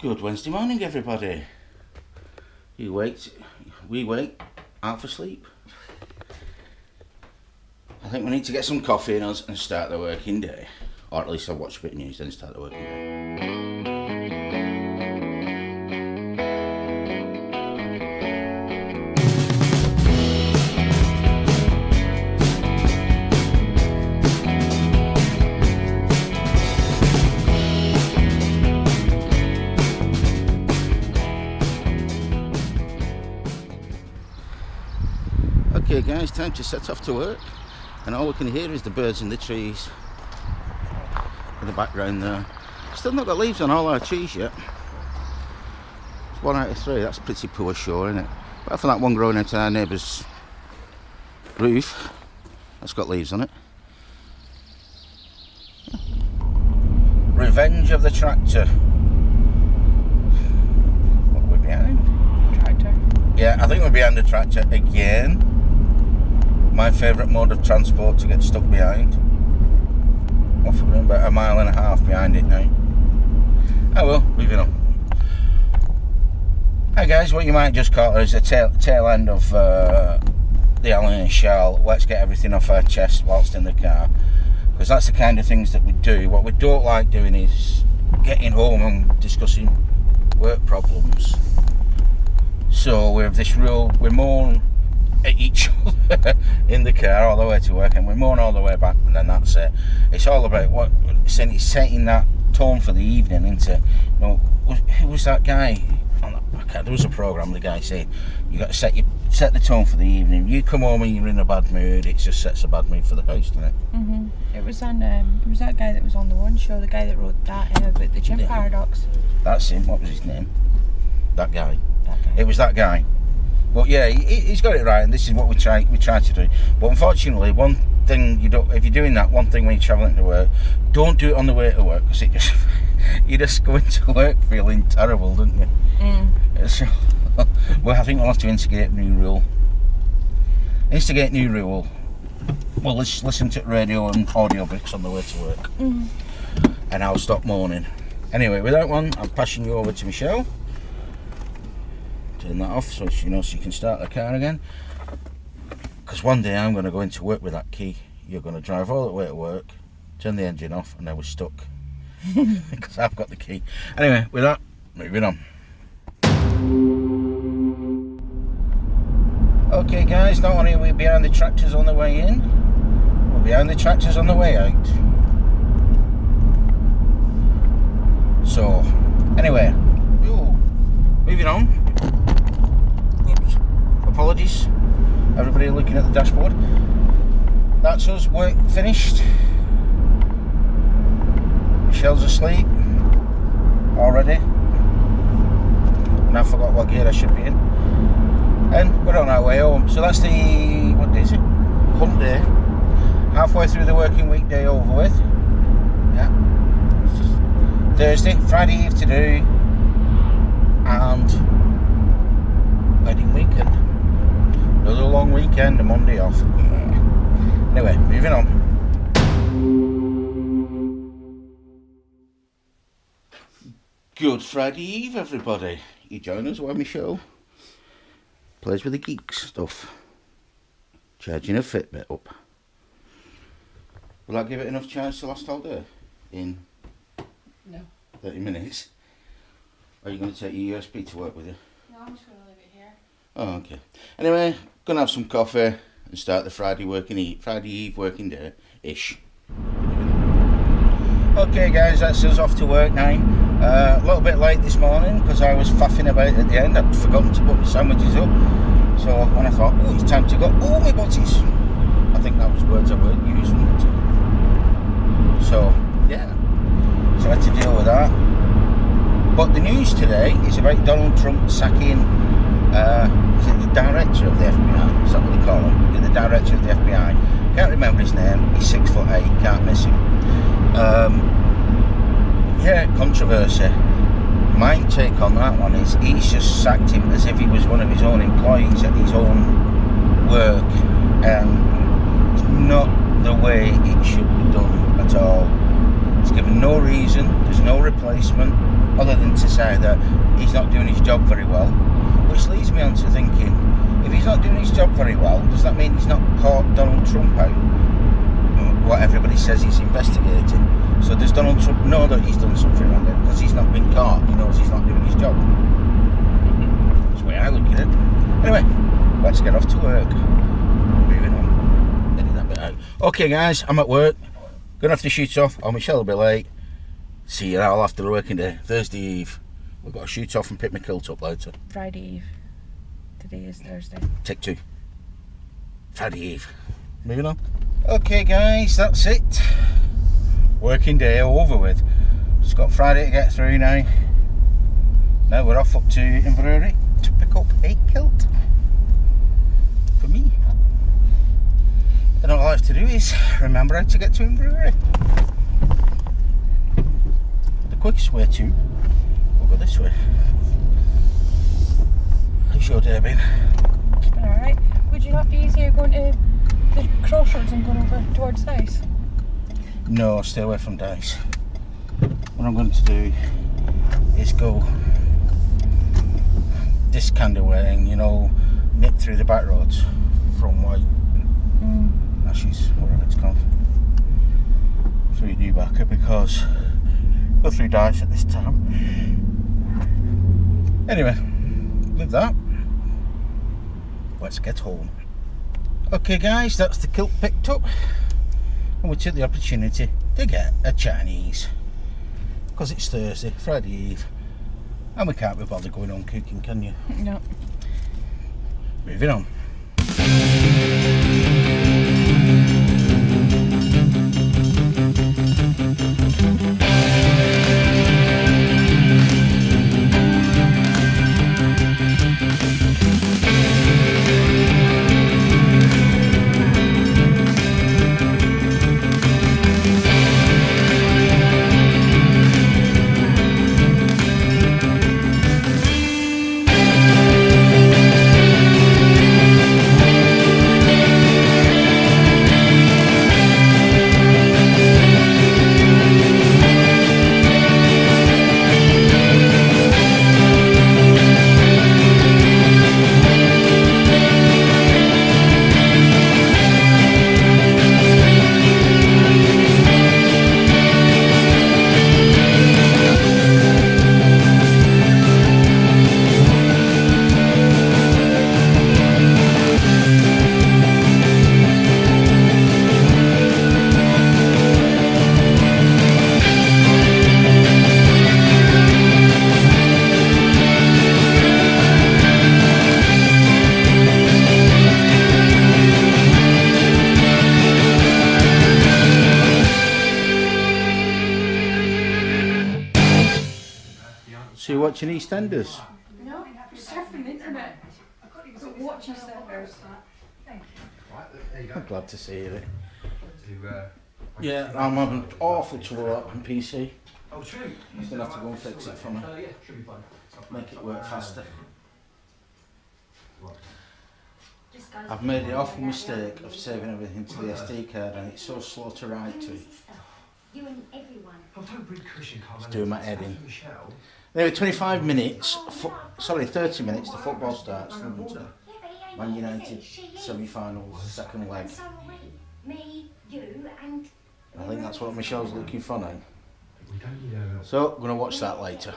Good Wednesday morning, everybody. You wait, we wait, half asleep. I think we need to get some coffee in us and start the working day. Or at least I'll watch a bit of news, then start the working day. Okay guys, time to set off to work, and all we can hear is the birds in the trees in the background there. Still not got leaves on all our trees yet. It's 1 out of 3, that's pretty poor show, isn't it? Apart from that one growing out of our neighbour's roof, that's got leaves on it. Revenge of the tractor. What are we behind? Tractor. Yeah, I think we're behind the tractor again. My favourite mode of transport to get stuck behind. Off we're about 1.5 miles behind it now. Oh well, moving on. Hi guys, what you might just call it is the tail end of the Alan and Chelle. Let's get everything off our chest whilst in the car. Because that's the kind of things that we do. What we don't like doing is getting home and discussing work problems. So we have this rule, we moan at each other in the car all the way to work, and we moan all the way back, and then that's it. It's all about what it's setting that tone for the evening into, you know, who was that guy on that, there was a programme, the guy said you got to set the tone for the evening. You come home and you're in a bad mood, it just sets a bad mood for the house, doesn't it? It was that guy that was on the one show, the guy that wrote that about the chimp paradox. That's him. What was his name? That guy. It was that guy. But yeah, he's got it right, and this is what we try to do. But unfortunately, one thing you don't, if you're doing that, one thing when you're travelling to work, don't do it on the way to work, because it just you just go into work feeling terrible, don't you? So, well, I think we'll have to instigate a new rule. Well, let's listen to radio and audiobooks on the way to work, and I'll stop moaning. Anyway, with that one, I'm passing you over to Chelle. Turn that off so she knows she can start the car again, because one day I'm going to go into work with that key. You're going to drive all the way to work, turn the engine off, and then we're stuck because I've got the key. Anyway, with that, moving on. Okay guys, not only are we behind the tractors on the way in, we're behind the tractors on the way out. So anyway, moving on. Apologies, everybody looking at the dashboard. That's us, work finished. Michelle's asleep already, and I forgot what gear I should be in. And we're on our way home. So that's the, what day is it? Hump day. Halfway through the working week day over with. Yeah. Thursday, Friday Eve to do, and wedding weekend. Another long weekend, a Monday off. Anyway, moving on. Good Friday Eve, everybody. You join us while Michelle plays with the geeks stuff. Charging a Fitbit up. Will that give it enough charge to last all day? In No. 30 minutes? Are you going to take your USB to work with you? No, I'm just going to leave it here. Oh, okay. Anyway, gonna have some coffee and start the Friday Eve working day-ish. Okay guys, that's us off to work now. A little bit late this morning because I was faffing about at the end. I'd forgotten to put the sandwiches up. So when I thought, oh, it's time to go, oh my butties. I think that was words I weren't using. So, yeah. So I had to deal with that. But the news today is about Donald Trump sacking is it the director of the FBI? Is that what they call him? The director of the FBI. Can't remember his name. He's 6'8", can't miss him. Yeah, controversy. My take on that one is he's just sacked him as if he was one of his own employees at his own work, and it's not the way it should be done at all. It's given no reason, there's no replacement. other than to say that he's not doing his job very well. Which leads me on to thinking, if he's not doing his job very well, does that mean he's not caught Donald Trump out? What everybody says he's investigating. So does Donald Trump know that he's done something wrong? Because he's not been caught, he knows he's not doing his job. That's the way I look at it. Anyway, let's get off to work. Moving on. Edit that bit out. Okay guys, I'm at work. Gonna have to shoot off, or Michelle will be late. See you all after the working day. Thursday Eve. We've got to shoot off and pick my kilt up later. Friday Eve. Today is Thursday. Take 2. Friday Eve. Moving on. Okay guys, that's it. Working day over with. Just got Friday to get through now. Now we're off up to Inverurie to pick up a kilt for me. Then all I have to do is remember how to get to Inverurie. The quickest way to, we'll go this way. How's your day been? It's been alright. Would you not be easier going to the crossroads and going over towards Dice? No, stay away from Dice. What I'm going to do is go this kind of way and, you know, nip through the back roads from White, Ashes, whatever it's called, through Newbacker, because go through Dice at this time. Anyway, with that, let's get home. Okay guys, that's the kilt picked up, and we took the opportunity to get a Chinese because it's Thursday, Friday Eve, and we can't be bothered going on cooking, can you? No. Moving on. So you're watching EastEnders? No, surfing the internet. But watching EastEnders. I'm glad to see you. Yeah, I'm having awful trouble on PC. Oh, true. You're going to have to go and fix it for me. Yeah, should be fine. Make it work faster. I've made the awful mistake of saving everything to the SD card, and it's so slow to write to. It's doing my head in. Anyway, 25 minutes, 30 minutes, the football starts. Man United semi-finals, second leg. I think that's what Michelle's looking for now. So, I'm going to watch that later.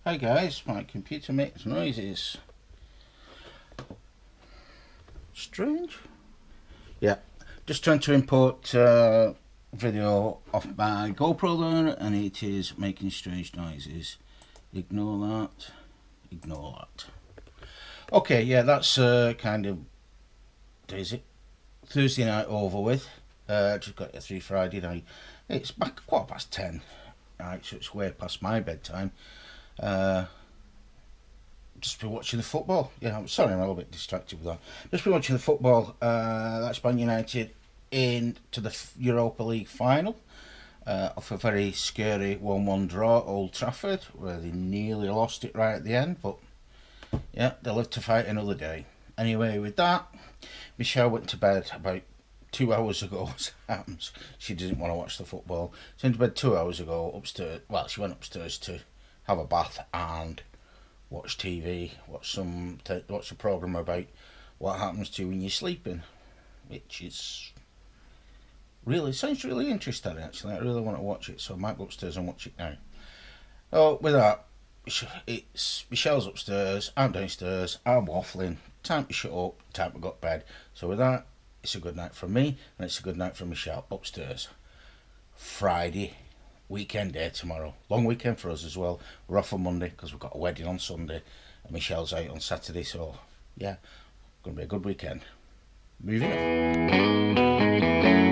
Hi guys, my computer makes noises. Strange. Yeah, just trying to import video off my GoPro there, and it is making strange noises. Ignore that. Ignore that. Okay, yeah, that's kind of, is it? Thursday night over with. Just got it through Friday night. It's back 10:15. Right, so it's way past my bedtime. Just been watching the football. Yeah, I'm sorry, I'm a little bit distracted with that. Just been watching the football. That's Man United into the Europa League final off a very scary 1-1 draw at Old Trafford, where they nearly lost it right at the end. But yeah, they'll live to fight another day. Anyway, with that, Michelle went to bed about 2 hours ago. She didn't want to watch the football. She went to bed 2 hours ago upstairs. Well, she went upstairs to have a bath and watch TV, watch a program about what happens to you when you're sleeping, which is sounds really interesting actually. I really want to watch it, so I might go upstairs and watch it now. Oh, with that, it's Michelle's upstairs, I'm downstairs, I'm waffling. Time to shut up, time to go to bed. So with that, it's a good night from me, and it's a good night from Michelle upstairs. Friday, weekend day tomorrow. Long weekend for us as well. We're off on Monday because we've got a wedding on Sunday, and Michelle's out on Saturday, so yeah, gonna be a good weekend. Moving on.